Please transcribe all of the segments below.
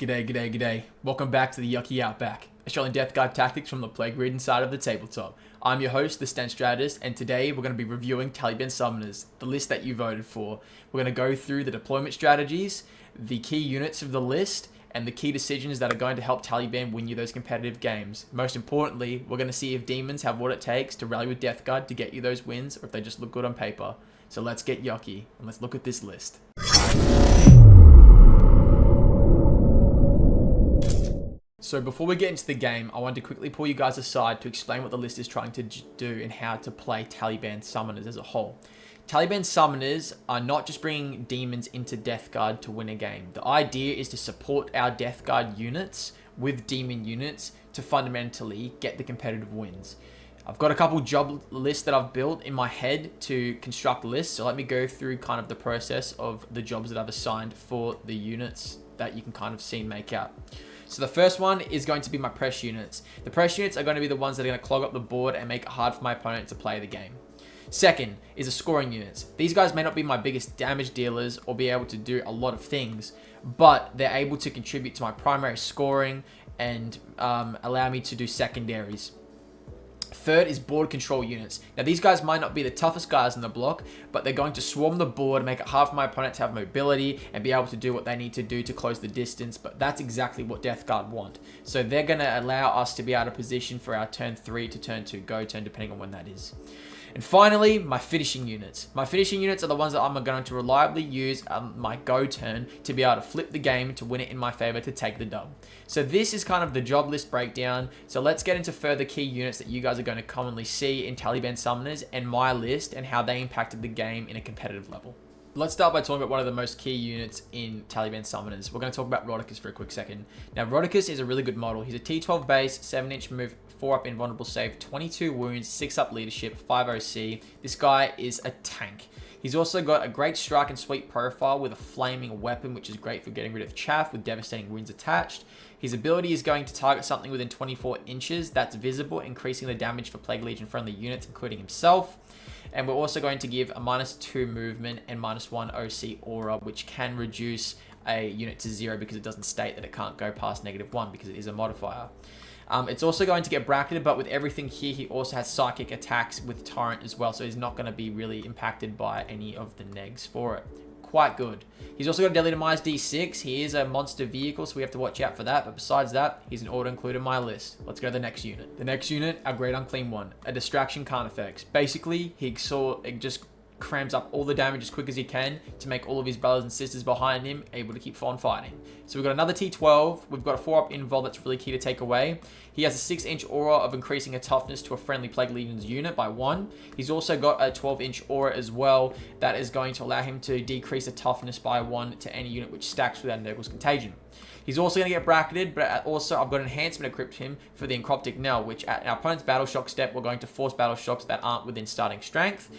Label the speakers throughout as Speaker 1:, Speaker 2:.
Speaker 1: G'day. Welcome back to the Yucky Outback, Australian Death Guard tactics from the plague-ridden side of the tabletop. I'm your host, the Stench Strategist, and today we're going to be reviewing Tallyband Summoners, the list that you voted for. We're going to go through the deployment strategies, the key units of the list, and the key decisions that are going to help Tallyband win you those competitive games. Most importantly, we're going to see if demons have what it takes to rally with Death Guard to get you those wins, or if they just look good on paper. So let's get yucky, and let's look at this list. So before we get into the game, I want to quickly pull you guys aside to explain what the list is trying to do and how to play Tallyband Summoners as a whole. Tallyband Summoners are not just bringing demons into Death Guard to win a game. The idea is to support our Death Guard units with demon units to fundamentally get the competitive wins. I've got a couple job lists that I've built in my head to construct lists, so let me go through kind of the process of the jobs that I've assigned for the units that you can kind of see and make out. So the first one is going to be my press units. The press units are going to be the ones that are going to clog up the board and make it hard for my opponent to play the game. Second is the scoring units. These guys may not be my biggest damage dealers or be able to do a lot of things, but they're able to contribute to my primary scoring and allow me to do secondaries. Third is board control units. Now these guys might not be the toughest guys in the block, but they're going to swarm the board, make it hard for my opponent to have mobility and be able to do what they need to do to close the distance, but that's exactly what Death Guard want. So they're going to allow us to be out of position for our turn 3 to turn 2 go turn, depending on when that is. And finally, my finishing units. My finishing units are the ones that I'm going to reliably use my go turn to be able to flip the game to win it in my favor to take the dub. So this is kind of the job list breakdown. So let's get into further key units that you guys are going to commonly see in Tallyband Summoners and my list and how they impacted the game in a competitive level. Let's start by talking about one of the most key units in Tallyband Summoners. We're going to talk about Rotty for a quick second. Now, Rotty is a really good model. He's a T12 base, 7-inch move, 4-up invulnerable save, 22 wounds, 6-up leadership, 5 OC. This guy is a tank. He's also got a great strike and sweep profile with a flaming weapon, which is great for getting rid of chaff with devastating wounds attached. His ability is going to target something within 24 inches that's visible, increasing the damage for Plague Legion friendly units, including himself. And we're also going to give a -2 movement and -1 OC aura, which can reduce a unit to 0 because it doesn't state that it can't go past -1 because it is a modifier. It's also going to get bracketed, but with everything here, he also has psychic attacks with Torrent as well, so he's not going to be really impacted by any of the negs for it. Quite good. He's also got a Deadly Demise D6. He is a monster vehicle, so we have to watch out for that, but besides that, he's an auto-include in my list. Let's go to the next unit. The next unit, our great unclean one, a Distraction Carnifex. Basically, it just crams up all the damage as quick as he can to make all of his brothers and sisters behind him able to keep on fighting. So we've got another T12. We've got a 4-up invul that's really key to take away. He has a 6-inch aura of increasing a toughness to a friendly Plague Legion's unit by 1. He's also got a 12-inch aura as well that is going to allow him to decrease the toughness by 1 to any unit which stacks without Nurgle's Contagion. He's also going to get bracketed, but also I've got enhancement equipped him for the Encroptic Knell, which at our opponent's Battle Shock step, we're going to force Battle Shocks that aren't within starting strength,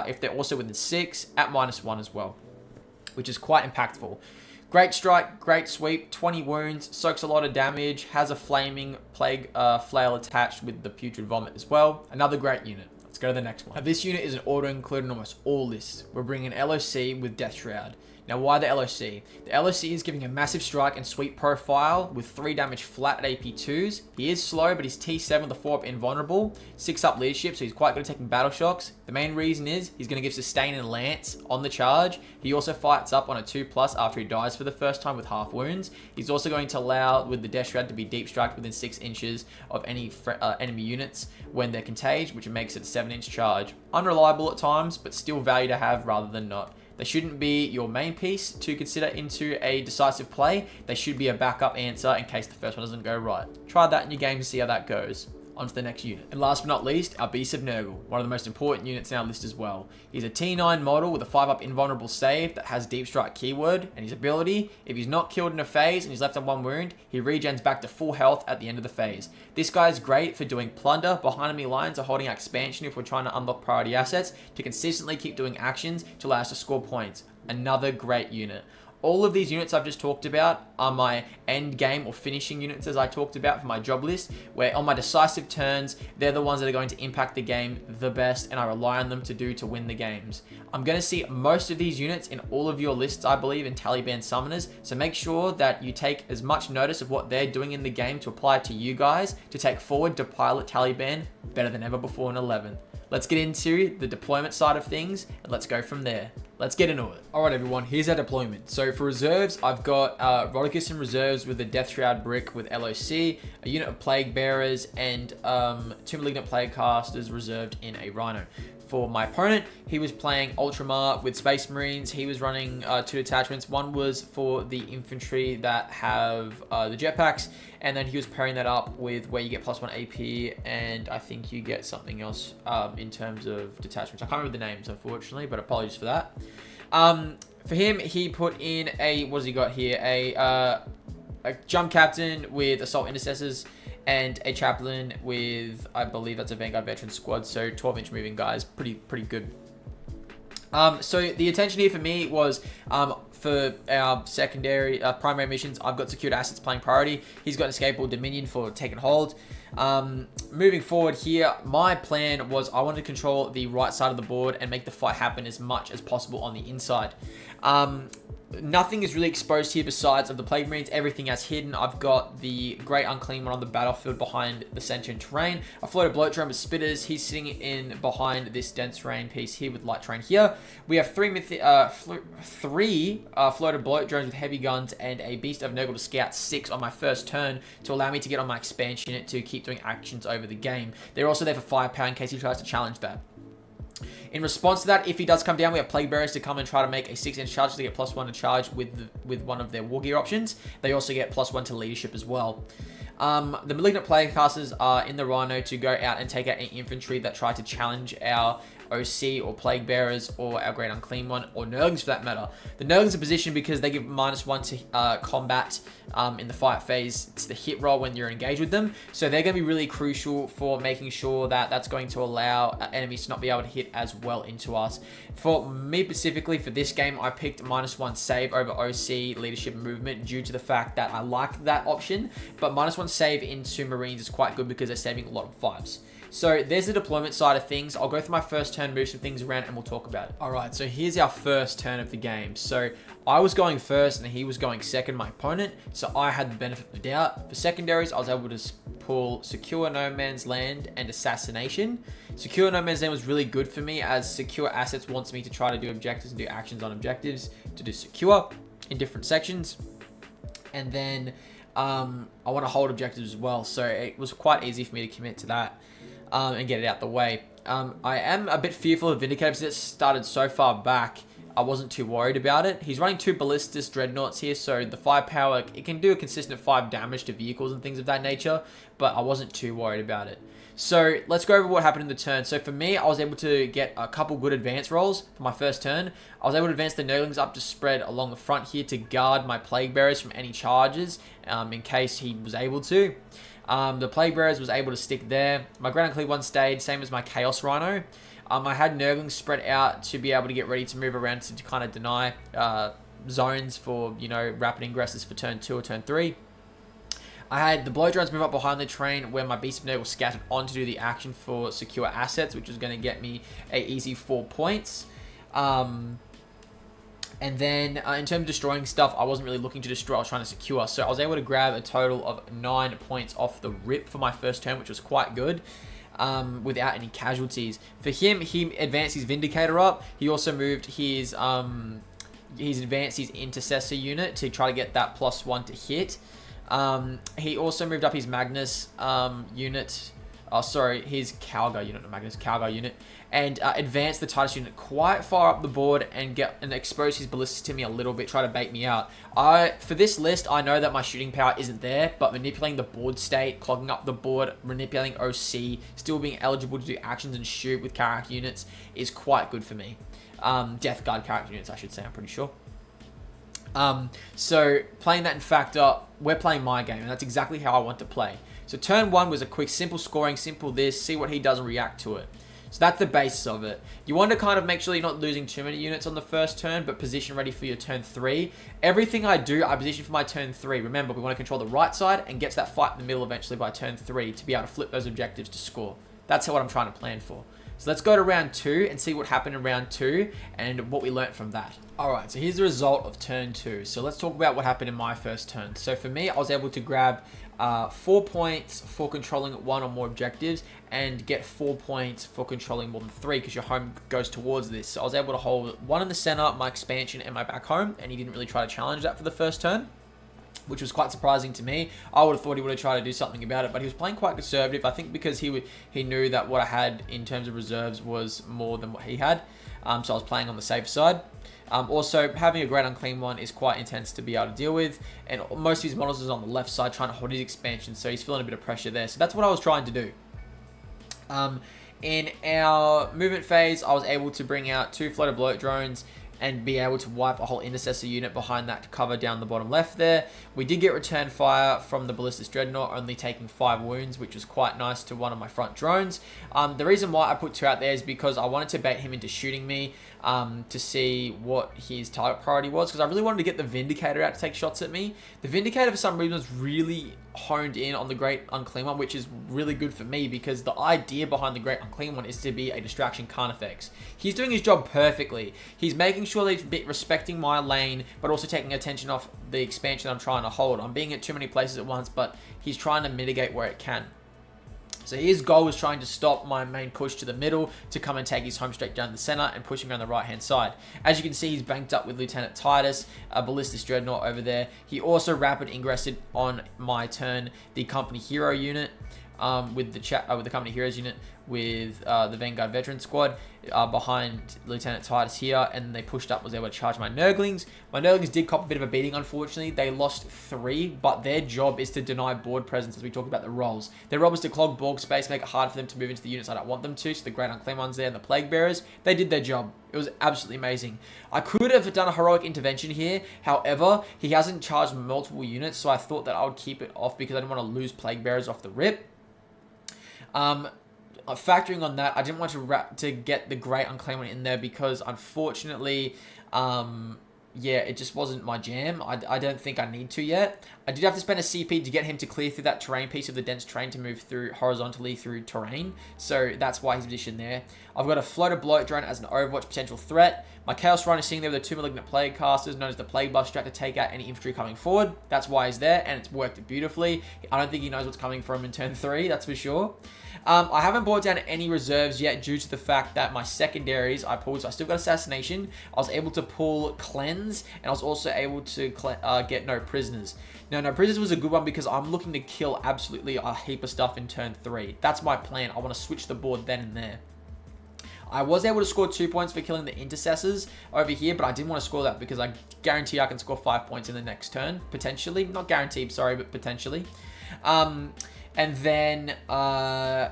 Speaker 1: if they're also within 6, at -1 as well, which is quite impactful. Great strike, great sweep, 20 wounds, soaks a lot of damage, has a flaming plague flail attached with the putrid vomit as well. Another great unit. Let's go to the next one. Now, this unit is an auto-include in almost all lists. We're bringing an LOC with Death Shroud. Now, why the LOC? The LOC is giving a massive strike and sweep profile with 3 damage flat at AP2s. He is slow, but he's T7 with a 4-up invulnerable, 6-up leadership, so he's quite good at taking battle shocks. The main reason is he's going to give sustain and lance on the charge. He also fights up on a 2+ after he dies for the first time with half wounds. He's also going to allow with the Death Shroud to be deep striked within 6 inches of any enemy units when they're contaged, which makes it a 7-inch charge. Unreliable at times, but still value to have rather than not. They shouldn't be your main piece to consider into a decisive play. They should be a backup answer in case the first one doesn't go right. Try that in your game to see how that goes. On to the next unit. And last but not least, our Beast of Nurgle, one of the most important units in our list as well. He's a T9 model with a 5-up invulnerable save that has Deep Strike keyword, and his ability, if he's not killed in a phase and he's left on 1 wound, he regens back to full health at the end of the phase. This guy is great for doing plunder behind enemy lines or holding expansion if we're trying to unlock priority assets to consistently keep doing actions to allow us to score points. Another great unit. All of these units I've just talked about are my end game or finishing units, as I talked about for my job list, where on my decisive turns, they're the ones that are going to impact the game the best, and I rely on them to win the games. I'm going to see most of these units in all of your lists, I believe, in Tallyband Summoners, so make sure that you take as much notice of what they're doing in the game to apply it to you guys, to take forward to pilot Tallyband better than ever before in 11. Let's get into the deployment side of things, and let's go from there. Let's get into it. Alright everyone, here's our deployment. So for reserves, I've got Rotty in reserves with the Death Shroud Brick with LOC, a unit of Plague Bearers, and 2 Malignant Plague Casters reserved in a Rhino. For my opponent, he was playing Ultramar with Space Marines. He was running 2 detachments. One was for the infantry that have the jetpacks, and then he was pairing that up with where you get +1 AP, and I think you get something else in terms of detachments. I can't remember the names, unfortunately, but apologies for that. For him, he put in a, what has he got here? A Jump Captain with Assault Intercessors, and a Chaplain with, I believe that's a Vanguard Veteran Squad, so 12-inch moving guys, pretty good. So the attention here for me was for our secondary, primary missions, I've got Secured Assets playing priority. He's got Escapable Dominion for Taken Hold. Moving forward here, my plan was I wanted to control the right side of the board and make the fight happen as much as possible on the inside. Nothing is really exposed here besides of the Plague Marines. Everything is hidden. I've got the Great UnClean one on the battlefield behind the sentient terrain. I floated Bloat Drone with Spitters. He's sitting in behind this dense terrain piece here with light terrain here. We have three floated Bloat Drones with heavy guns and a Beast of Nurgle to scout 6 on my first turn to allow me to get on my expansion unit to keep doing actions over the game. They're also there for firepower in case he tries to challenge that. In response to that, if he does come down, we have Plague Bearers to come and try to make a 6-inch charge to get +1 to charge with one of their war gear options. They also get +1 to leadership as well. The Malignant Plague Casters are in the Rhino to go out and take out any infantry that try to challenge our OC or Plague Bearers or our Great UnClean one, or Nurglings for that matter. The Nurglings are positioned because they give -1 to combat in the fight phase. It's the hit roll when you're engaged with them. So they're going to be really crucial for making sure that that's going to allow enemies to not be able to hit as well into us. For me specifically, for this game, I picked -1 save over OC leadership and movement due to the fact that I like that option. But -1 save into Marines is quite good because they're saving a lot of 5s. So there's the deployment side of things. I'll go through my first turn, move some things around, and we'll talk about it. All right, so here's our first turn of the game. So I was going first and he was going second, my opponent. So I had the benefit of the doubt. For secondaries, I was able to pull Secure No Man's Land and Assassination. Secure No Man's Land was really good for me as Secure Assets wants me to try to do objectives and do actions on objectives to do secure in different sections. And then I want to hold objectives as well. So it was quite easy for me to commit to that. And get it out the way. I am a bit fearful of Vindicator because it started so far back. I wasn't too worried about it. He's running 2 Ballistus Dreadnoughts here, so the firepower, it can do a consistent 5 damage to vehicles and things of that nature, but I wasn't too worried about it. So let's go over what happened in the turn. So for me, I was able to get a couple good advance rolls for my first turn. I was able to advance the Nurglings up to spread along the front here to guard my Plague Bearers from any charges in case he was able to. The Plague Bearers was able to stick there. My Great UnClean one stayed, same as my Chaos Rhino. I had Nurglings spread out to be able to get ready to move around to kind of deny zones for, you know, rapid ingresses for turn 2 or turn 3. I had the Blow Drones move up behind the train where my Beast of Nurgle scattered on to do the action for Secure Assets, which was going to get me a easy 4 points. And then in terms of destroying stuff, I wasn't really looking to destroy, I was trying to secure. So I was able to grab a total of 9 points off the rip for my first turn, which was quite good, without any casualties. For him, he advanced his Vindicator up. He also moved his he's advanced his Intercessor unit to try to get that +1 to hit. He also moved up his Magnus unit. Oh, sorry, his Calgar unit, not Magnus, Calgar unit, and advance the Titus unit quite far up the board and expose his ballistics to me a little bit, try to bait me out. For this list, I know that my shooting power isn't there, but manipulating the board state, clogging up the board, manipulating OC, still being eligible to do actions and shoot with character units is quite good for me. Death Guard character units, I should say, I'm pretty sure. So playing that in factor, we're playing my game, and that's exactly how I want to play. So turn 1 was a quick, simple scoring, simple this, see what he does and react to it. So that's the basis of it. You want to kind of make sure you're not losing too many units on the first turn, but position ready for your turn 3. Everything I do, I position for my turn 3. Remember, we want to control the right side and get to that fight in the middle eventually by turn 3 to be able to flip those objectives to score. That's what I'm trying to plan for. So let's go to round 2 and see what happened in round 2 and what we learnt from that. Alright, so here's the result of turn 2. So let's talk about what happened in my first turn. So for me, I was able to grab 4 points for controlling 1 or more objectives and get 4 points for controlling more than 3 because your home goes towards this. So I was able to hold 1 in the center, my expansion, and my back home, and he didn't really try to challenge that for the first turn, which was quite surprising to me. I would have thought he would have tried to do something about it, but he was playing quite conservative. I think because he knew that what I had in terms of reserves was more than what he had, so I was playing on the safe side. Also, having a great unclean one is quite intense to be able to deal with, and most of his models is on the left side trying to hold his expansion, so he's feeling a bit of pressure there. So that's what I was trying to do. In our movement phase, I was able to bring out 2 floater bloat drones and be able to wipe a whole intercessor unit behind that to cover down the bottom left there. We did get return fire from the ballistic dreadnought, only taking 5 wounds, which was quite nice to one of my front drones. The reason why I put 2 out there is because I wanted to bait him into shooting me to see what his target priority was, because I really wanted to get the Vindicator out to take shots at me. The Vindicator for some reason was really honed in on the Great Unclean one, which is really good for me because the idea behind the Great Unclean one is to be a distraction Carnifex. He's doing his job perfectly. He's making sure that he's respecting my lane, but also taking attention off the expansion I'm trying to hold. I'm being at too many places at once, but he's trying to mitigate where it can. So his goal was trying to stop my main push to the middle to come and take his home straight down the center and push him around the right hand side. As you can see, he's banked up with Lieutenant Titus, a ballistic dreadnought over there. He also rapid ingressed on my turn the company hero unit with the company heroes unit with the Vanguard veteran squad behind Lieutenant Titus here, and they pushed up, was able to charge my Nurglings. My Nurglings did cop a bit of a beating, unfortunately. They lost 3, but their job is to deny board presence as we talk about the rolls. Their role is to clog board space, make it hard for them to move into the units I don't want them to, so the Great Unclean ones there and the Plague Bearers, they did their job. It was absolutely amazing. I could have done a heroic intervention here, however, he hasn't charged multiple units, so I thought that I would keep it off because I didn't want to lose Plague Bearers off the rip. Factoring on that, I didn't want to get the Great Unclean one in there because, unfortunately, yeah, it just wasn't my jam. I don't think I need to yet. I did have to spend a CP to get him to clear through that terrain piece of the dense terrain to move through horizontally through terrain. So that's why he's positioned there. I've got a floater bloat drone as an Overwatch potential threat. My Chaos Rhino is sitting there with the 2 Malignant Plague casters known as the Plague Blast Strat to take out any infantry coming forward. That's why he's there, and it's worked beautifully. I don't think he knows what's coming from him in turn 3, that's for sure. I haven't brought down any reserves yet due to the fact that my secondaries I pulled, so I still got Assassination. I was able to pull Cleanse, and I was also able to get No Prisoners. Now, No Prisoners was a good one because I'm looking to kill absolutely a heap of stuff in turn 3. That's my plan. I want to switch the board then and there. I was able to score 2 points for killing the intercessors over here, but I didn't want to score that because I guarantee I can score 5 points in the next turn, potentially. Not guaranteed, sorry, but potentially. And then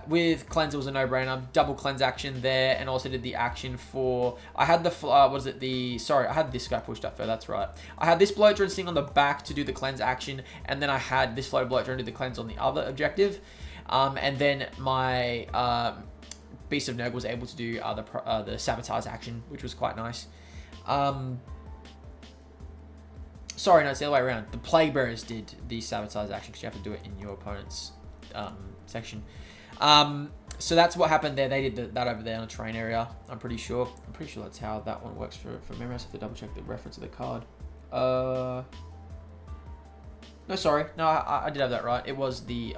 Speaker 1: with Cleanse, it was a no-brainer. Double Cleanse action there, and also did the action for... I had the... I had this guy pushed up further, that's right. I had this bloat drone sitting on the back to do the Cleanse action, and then I had this floater bloat drone do the Cleanse on the other objective. And then my... Beast of Nurgle was able to do the Sabotage action, which was quite nice. Sorry, no, it's the other way around. The Plague Bearers did the Sabotage action because you have to do it in your opponent's section. So that's what happened there. They did that over there on a terrain area, I'm pretty sure. I'm pretty sure that's how that one works for memory. I have to double check the reference of the card. No, sorry. No, I did have that right. It was the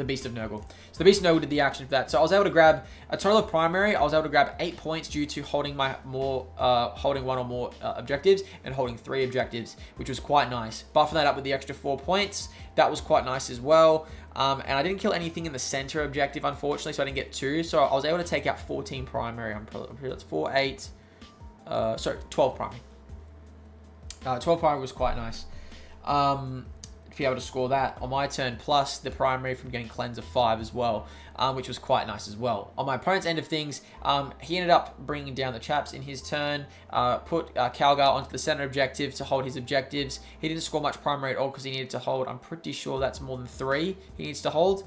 Speaker 1: Beast of Nurgle. So the Beast of Nurgle did the action for that. So I was able to grab a total of primary. I was able to grab 8 points due to holding holding 1 or more objectives and holding 3 objectives, which was quite nice. Buffing that up with the extra 4 points. That was quite nice as well. And I didn't kill anything in the center objective, unfortunately, so I didn't get 2. So I was able to take out 14 primary. I'm pretty sure that's 4, 8. Sorry, 12 primary. 12 primary was quite nice. To be able to score that on my turn, plus the primary from getting Cleanse of 5 as well, which was quite nice as well. On my opponent's end of things, he ended up bringing down the chaps in his turn, put Calgar onto the center objective to hold his objectives. He didn't score much primary at all because he needed to hold, I'm pretty sure that's more than 3 he needs to hold.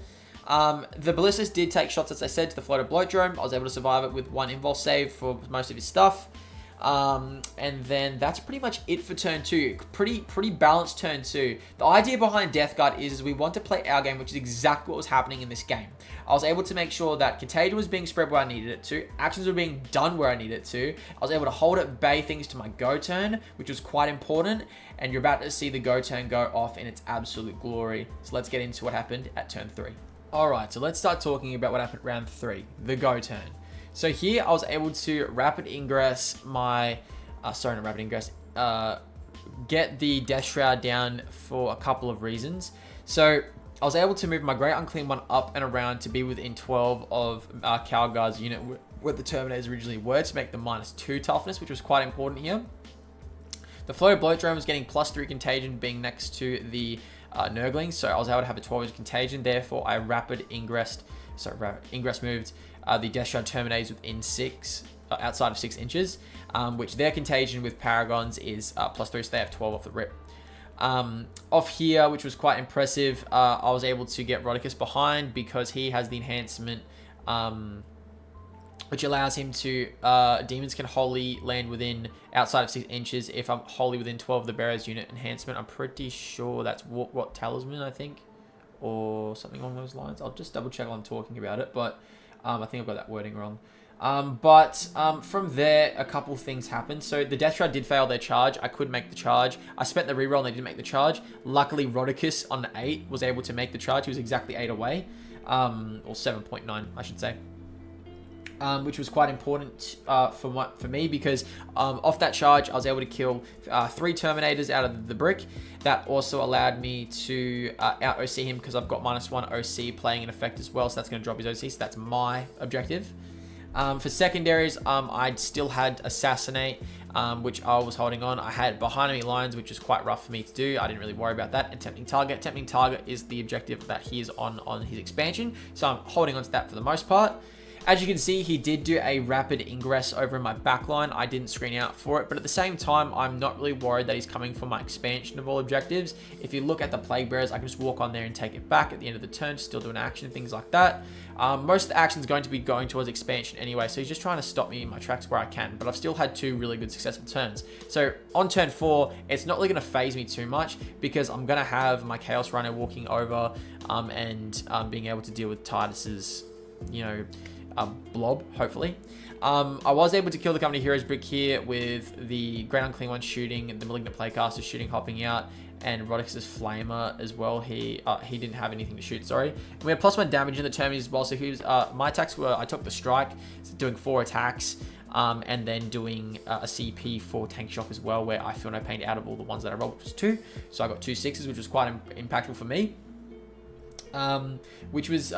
Speaker 1: The Ballistas did take shots, as I said, to the floated Bloatdrome. I was able to survive it with 1 invul save for most of his stuff. And then that's pretty much it for turn 2. Pretty balanced turn 2. The idea behind Death Guard is we want to play our game, which is exactly what was happening in this game. I was able to make sure that Contagion was being spread where I needed it to. Actions were being done where I needed it to. I was able to hold at bay things to my go turn, which was quite important. And you're about to see the go turn go off in its absolute glory. So let's get into what happened at turn 3. Alright, so let's start talking about what happened round 3, the go turn. So here I was able to rapid ingress my, get the Death Shroud down for a couple of reasons. So I was able to move my Great UnClean one up and around to be within 12 of Calgar's unit where the Terminators originally were to make the -2 toughness, which was quite important here. The floated Bloatdrome was getting +3 contagion being next to the Nurgling, so I was able to have a 12-inch contagion. Therefore, I ingress moved the Death Shroud Terminators within 6, outside of 6 inches, which their contagion with Paragons is +3, so they have 12 off the rip. Off here, which was quite impressive, I was able to get Rotty behind because he has the enhancement, which allows him to, demons can wholly land within, outside of 6 inches if I'm wholly within 12 of the bearer's unit enhancement. I'm pretty sure that's what Talisman, I think, or something along those lines. I'll just double check while I'm talking about it, but I think I've got that wording wrong. From there, a couple things happened. So the Death Shroud did fail their charge. I could make the charge. I spent the reroll and they didn't make the charge. Luckily, Rotty on 8 was able to make the charge. He was exactly 8 away, or 7.9, I should say. Which was quite important for me because off that charge, I was able to kill 3 Terminators out of the brick. That also allowed me to out OC him because I've got -1 OC playing in effect as well, so that's going to drop his OC, so that's my objective. For secondaries, I still had Assassinate, which I was holding on. I had behind enemy lines, which is quite rough for me to do. I didn't really worry about that. And Tempting Target. Tempting Target is the objective that he is on his expansion, so I'm holding on to that for the most part. As you can see, he did do a rapid ingress over in my backline. I didn't screen out for it, but at the same time, I'm not really worried that he's coming for my expansion of all objectives. If you look at the Plague Bearers, I can just walk on there and take it back at the end of the turn, still do an action, things like that. Most of the action is going to be going towards expansion anyway, so he's just trying to stop me in my tracks where I can, but I've still had 2 really good successful turns. So on turn 4, it's not really going to phase me too much because I'm going to have my Chaos Rhino walking over and being able to deal with Titus's, blob, hopefully. I was able to kill the Company Heroes brick here with the Great UnClean one shooting, the Malignant Playcaster shooting, hopping out, and Rotty's Flamer as well. He didn't have anything to shoot, sorry. And we had +1 damage in the Terminators as well, so he was, my attacks were, I took the Strike, so doing 4 attacks, and then doing a CP for Tank Shock as well, where I feel no pain out of all the ones that I rolled, which was 2. So I got 2 6s, which was quite impactful for me. Which was,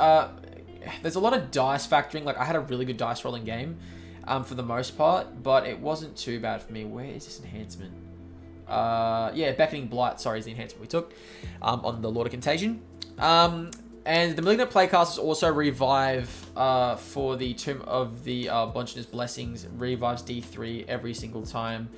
Speaker 1: there's a lot of dice factoring. Like, I had a really good dice rolling game for the most part, but it wasn't too bad for me. Where is this enhancement? Yeah, Beckoning Blight, sorry, is the enhancement we took on the Lord of Contagion. And the Malignant Playcasters also revive for the Tomb of the Blunchner's Blessings, revives D3 every single time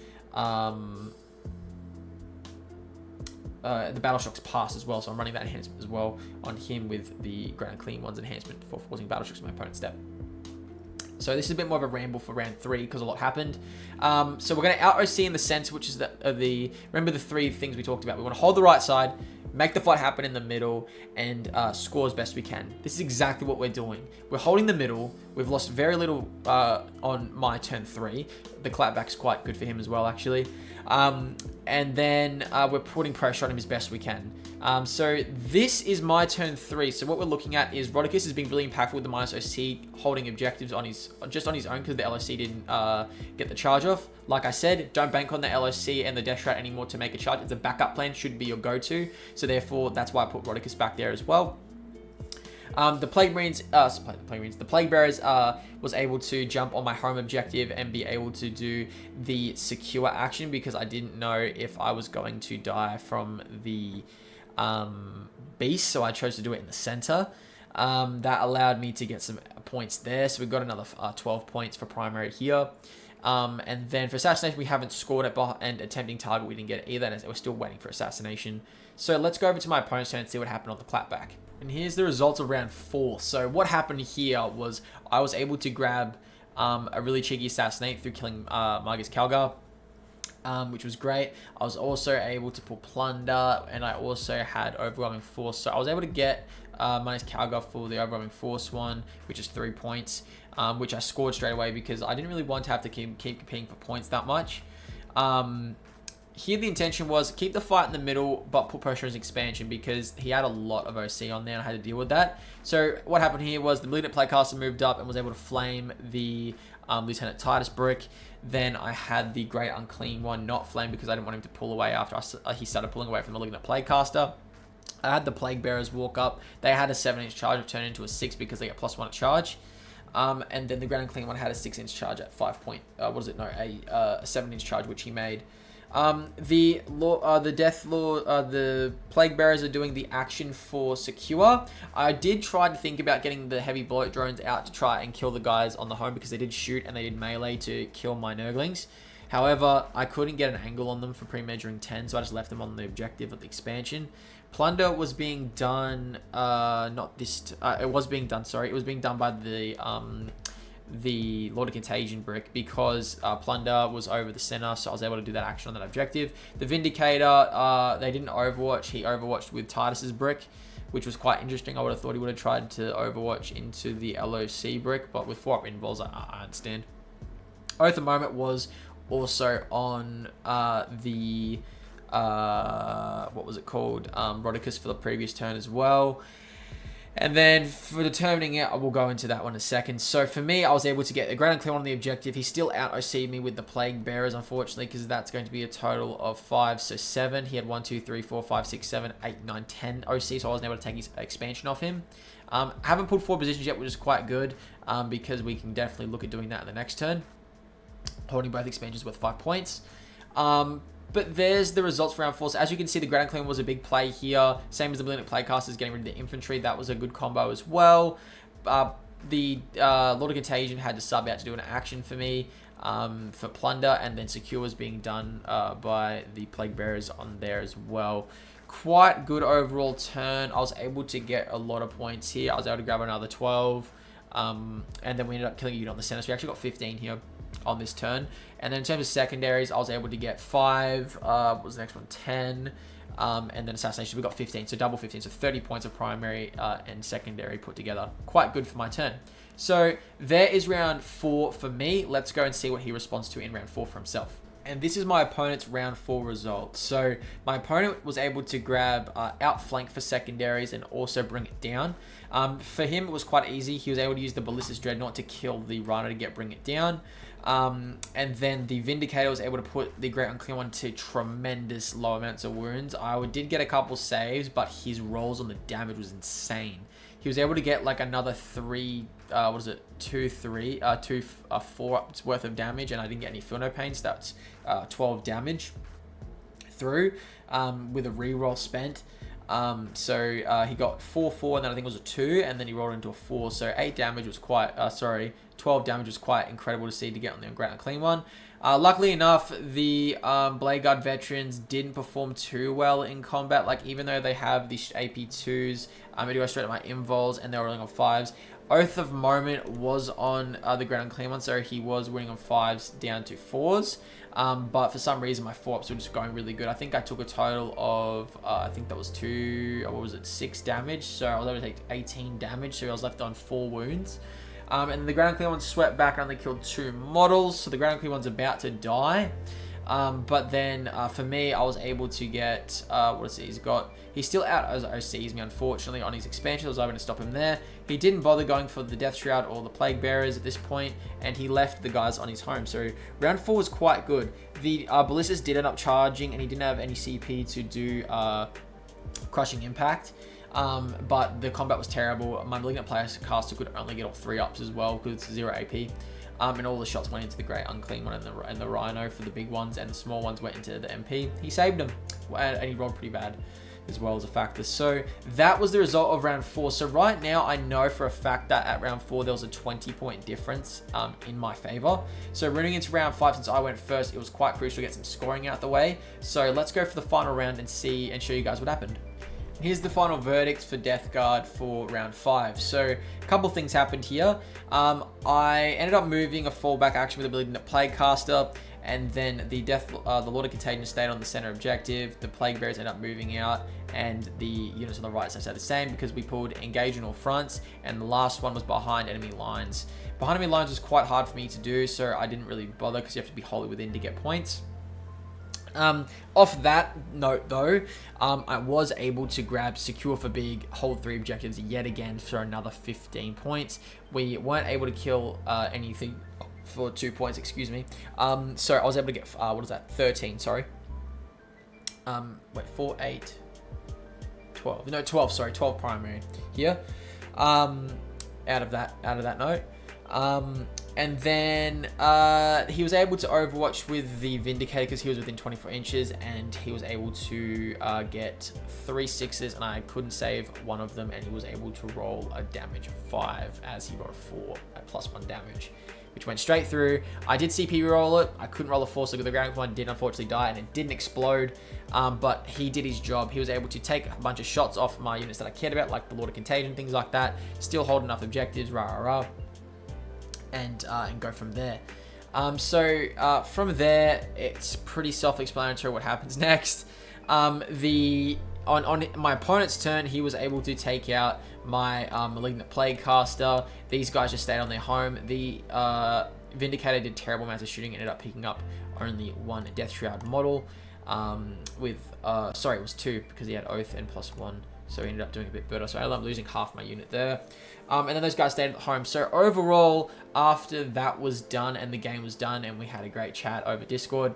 Speaker 1: the Battle Shocks pass as well, so I'm running that enhancement as well on him with the Great UnClean one's enhancement for forcing Battle Shocks to my opponent's step. So this is a bit more of a ramble for round 3 because a lot happened. So we're going to out OC in the center, which is remember the 3 things we talked about. We want to hold the right side, make the fight happen in the middle, and score as best we can. This is exactly what we're doing. We're holding the middle. We've lost very little on my turn 3. The clapback's quite good for him as well, actually. And then we're putting pressure on him as best we can. So this is my turn 3. So what we're looking at is Rotty is being really impactful with the -OC, holding objectives on just on his own because the LOC didn't get the charge off. Like I said, don't bank on the LOC and the Death Shroud anymore to make a charge. It's a backup plan, should be your go-to. So therefore, that's why I put Rotty back there as well. The Plague Bearers was able to jump on my home objective and be able to do the secure action because I didn't know if I was going to die from the beast, so I chose to do it in the center. That allowed me to get some points there, so we got another 12 points for primary here. And then for assassination, we haven't scored it, and attempting target, we didn't get it either, and we're still waiting for assassination. So let's go over to my opponent's turn and see what happened on the clapback. And here's the results of round 4. So what happened here was I was able to grab a really cheeky assassinate through killing Margus Calgar, which was great. I was also able to pull Plunder, and I also had Overwhelming Force. So I was able to get minus Calgar for the Overwhelming Force one, which is 3 points, which I scored straight away because I didn't really want to have to keep competing for points that much. Here the intention was keep the fight in the middle, but put pressure on his expansion because he had a lot of OC on there and I had to deal with that. So what happened here was the Malignant Playcaster moved up and was able to flame the Lieutenant Titus brick. Then I had the Great UnClean one not flame because I didn't want him to pull away after he started pulling away from the Malignant Playcaster. I had the Plague Bearers walk up. They had a 7-inch charge, turned into a 6 because they get +1 at charge. And then the Great UnClean one had a 6-inch charge at 5 point. A 7-inch charge which he made. The Death Lord, the Plague Bearers are doing the action for secure. I did try to think about getting the heavy bullet drones out to try and kill the guys on the home because they did shoot and they did melee to kill my Nurglings. However, I couldn't get an angle on them for pre-measuring 10, so I just left them on the objective of the expansion. Plunder was being done, it was being done by the Lord of Contagion brick because Plunder was over the center, so I was able to do that action on that objective. The Vindicator, they didn't overwatch. He overwatched with Titus's brick, which was quite interesting. I would have thought he would have tried to overwatch into the LOC brick, but with 4-up invols, I understand. Oath of Moment was also on the what was it called? Rodicus for the previous turn as well. And then for determining it, I will go into that one in a second. So for me, I was able to get the Great UnClean on the objective. He still out OC'd me with the Plague Bearers, unfortunately, because that's going to be a total of 5, so 7. He had 1, 2, 3, 4, 5, 6, 7, 8, 9, 10 OC, so I wasn't able to take his expansion off him. Haven't pulled 4 positions yet, which is quite good, because we can definitely look at doing that in the next turn. Holding both expansions worth 5 points. But there's the results for round 4. So as you can see, the Great UnClean was a big play here. Same as the Malignant Playcasters getting rid of the infantry. That was a good combo as well. The Lord of Contagion had to sub out to do an action for me for Plunder. And then Secure was being done by the Plague Bearers on there as well. Quite good overall turn. I was able to get a lot of points here. I was able to grab another 12. And then we ended up killing a unit on the center. So we actually got 15 here on this turn. And then in terms of secondaries, I was able to get 5. What was the next one? 10. And then assassination, we got 15. So double 15. So 30 points of primary and secondary put together. Quite good for my turn. So there is round 4 for me. Let's go and see what he responds to in round 4 for himself. And this is my opponent's round 4 result. So my opponent was able to grab outflank for secondaries and also bring it down. For him, it was quite easy. He was able to use the Ballistus Dreadnought to kill the Rhino to bring it down. And then the Vindicator was able to put the Great UnClean one to tremendous low amounts of wounds. I did get a couple saves, but his rolls on the damage was insane. He was able to get like another 3, 4 ups worth of damage, and I didn't get any feel no pain, so that's 12 damage through with a reroll spent. So he got 4, and then I think it was a 2, and then he rolled into a 4. So 8 damage was quite, 12 damage was quite incredible to see to get on the Great UnClean one. Luckily enough, the Blade Guard veterans didn't perform too well in combat. Like, even though they have the AP2s, they do go straight at my invols, and they were rolling on 5s. Oath of Moment was on the Great UnClean one, so he was winning on 5s down to 4s. But for some reason, my 4-ups were just going really good. I think I took a total of, I think that was 6 damage. So I was able to take 18 damage, so I was left on 4 wounds. And the Great UnClean one swept back and only killed 2 models, so the Great UnClean one's about to die. But then for me, I was able to get, he's still out as OCs me, unfortunately, on his expansion. I was able to stop him there. He didn't bother going for the Death Shroud or the Plague Bearers at this point, and he left the guys on his home. So round 4 was quite good. The Ballistus did end up charging, and he didn't have any CP to do Crushing Impact. But the combat was terrible. My Malignant Playcaster could only get all 3 ups as well because it's 0 AP. And all the shots went into the Great UnClean one and the Rhino for the big ones, and the small ones went into the MP. He saved them, and he rolled pretty bad. as well as a factor. So that was the result of round 4. So right now I know for a fact that at round 4 there was a 20-point difference in my favor. So running into round 5, since I went first, it was quite crucial to get some scoring out the way. So let's go for the final round and see and show you guys what happened. Here's the final verdict for Death Guard for round 5. So a couple things happened here. I ended up moving a fallback action with ability to Plague Caster, and then the Lord of Contagion stayed on the center objective. The Plague Bearers ended up moving out, and the units on the right side stayed the same because we pulled Engage on all fronts, and the last one was behind enemy lines. Behind enemy lines was quite hard for me to do, so I didn't really bother because you have to be wholly within to get points. Off that note though, I was able to grab Secure for Big, hold 3 objectives yet again for another 15 points. We weren't able to kill anything for 2 points, excuse me. So I was able to get, what is that, 13, sorry. Wait, 4, 8, 12, no, 12, sorry, 12 primary here. Out of that note. And then he was able to overwatch with the Vindicator because he was within 24 inches, and he was able to get 3 6s, and I couldn't save one of them, and he was able to roll a damage of 5 as he rolled 4 at +1 damage, which went straight through. I did CP roll it. I couldn't roll a 4, so the ground one did unfortunately die, and it didn't explode. But he did his job. He was able to take a bunch of shots off my units that I cared about, like the Lord of Contagion, things like that. Still hold enough objectives, and go from there. From there, it's pretty self-explanatory what happens next. On my opponent's turn, he was able to take out my Malignant Plague Caster. These guys just stayed on their home. The Vindicator did terrible amounts of shooting, ended up picking up only 1 Death Shroud model. It was 2 because he had Oath and +1. So he ended up doing a bit better. So I ended up losing half my unit there. And then those guys stayed at home. So overall, after that was done and the game was done and we had a great chat over Discord,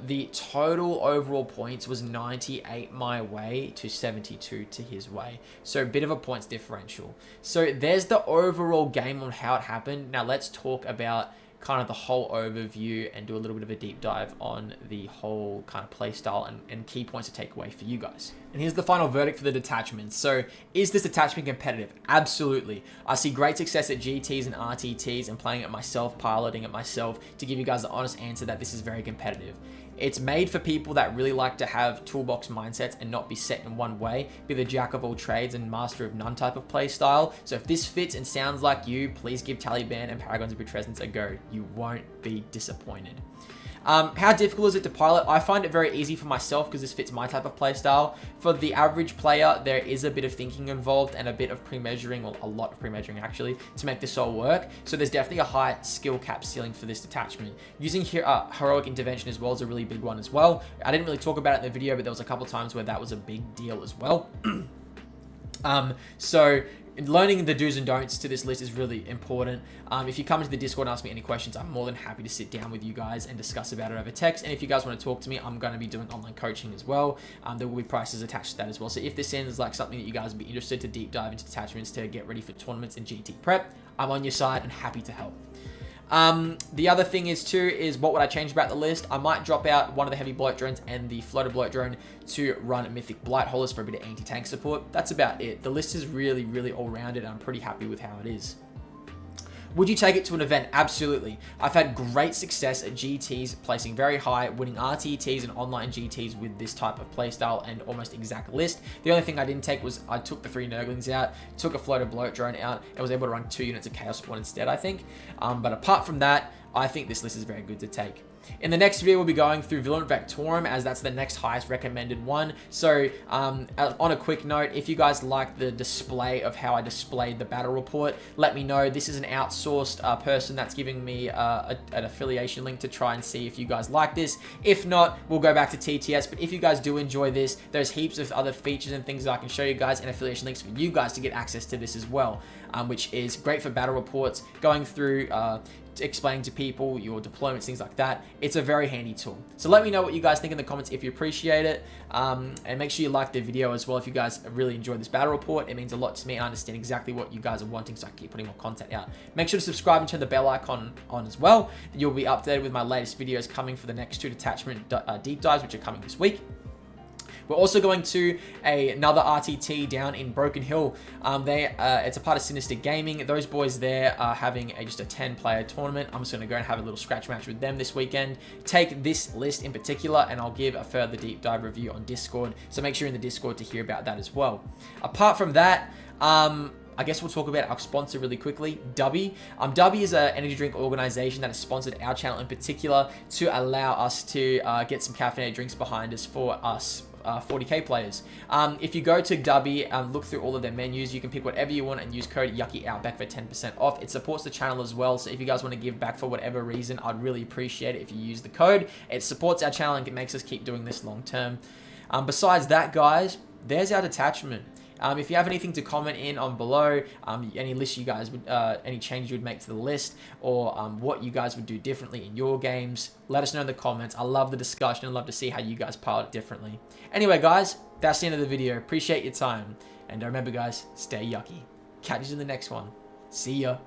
Speaker 1: the total overall points was 98 my way to 72 to his way. So a bit of a points differential. So there's the overall game on how it happened. Now let's talk about kind of the whole overview and do a little bit of a deep dive on the whole kind of play style and key points to take away for you guys. And here's the final verdict for the detachment. So is this detachment competitive? Absolutely. I see great success at GTs and RTTs and playing it myself, piloting it myself, to give you guys the honest answer that this is very competitive. It's made for people that really like to have toolbox mindsets and not be set in one way, be the jack of all trades and master of none type of play style. So if this fits and sounds like you, please give Tallyband and Paragons of Putrescence a go. You won't be disappointed. How difficult is it to pilot? I find it very easy for myself because this fits my type of play style. For the average player, there is a bit of thinking involved and a bit of pre-measuring, or a lot of pre-measuring actually, to make this all work. So there's definitely a high skill cap ceiling for this detachment. Using heroic intervention as well is a really big one as well. I didn't really talk about it in the video, but there was a couple times where that was a big deal as well. So learning the do's and don'ts to this list is really important. If you come into the Discord and ask me any questions, I'm more than happy to sit down with you guys and discuss about it over text. And if you guys want to talk to me, I'm going to be doing online coaching as well. There will be prices attached to that as well. So if this sounds like something that you guys would be interested to deep dive into detachments to get ready for tournaments and GT prep, I'm on your side and happy to help. The other thing is what would I change about the list? I might drop out one of the heavy bloat drones and the floater bloat drone to run mythic blight haulers for a bit of anti-tank support. That's about it. The list is really, really all-rounded, and I'm pretty happy with how it is. Would you take it to an event? Absolutely. I've had great success at GTs, placing very high, winning RTTs and online GTs with this type of playstyle and almost exact list. The only thing I didn't take was I took the 3 Nurglings out, took a floater bloat drone out, and was able to run 2 units of Chaos Spawn instead, I think. But apart from that, I think this list is very good to take. In the next video, we'll be going through Virulent Vectorum, as that's the next highest recommended one. So on a quick note, if you guys like the display of how I displayed the battle report, let me know. This is an outsourced person that's giving me an affiliation link to try and see if you guys like this. If not, we'll go back to TTS. But if you guys do enjoy this, there's heaps of other features and things that I can show you guys, and affiliation links for you guys to get access to this as well, which is great for battle reports, going through explaining to people your deployments, things like that. It's a very handy tool. So let me know what you guys think in the comments if you appreciate it, and make sure you like the video as well if you guys really enjoyed this battle report. It means a lot to me. I understand exactly what you guys are wanting, so I can keep putting more content out. Make sure to subscribe and turn the bell icon on as well. You'll be updated with my latest videos coming for the next 2 detachment deep dives, which are coming this week. We're also going to another RTT down in Broken Hill. It's a part of Sinister Gaming. Those boys there are having just a 10-player tournament. I'm just going to go and have a little scratch match with them this weekend. Take this list in particular, and I'll give a further deep dive review on Discord. So make sure you're in the Discord to hear about that as well. Apart from that, I guess we'll talk about our sponsor really quickly, Dubby. Dubby is an energy drink organization that has sponsored our channel in particular to allow us to get some caffeinated drinks behind us for us 40k players. If you go to Dubby, look through all of their menus, you can pick whatever you want and use code YuckyOutback for 10% off. It supports the channel as well, so if you guys want to give back for whatever reason, I'd really appreciate it if you use the code. It supports our channel and it makes us keep doing this long term. Besides that, guys, there's our detachment. If you have anything to comment in on below, any list you guys would, any changes you would make to the list, or what you guys would do differently in your games, let us know in the comments. I love the discussion and love to see how you guys pilot it differently. Anyway, guys, that's the end of the video. Appreciate your time, and remember, guys, stay yucky. Catch you in the next one. See ya.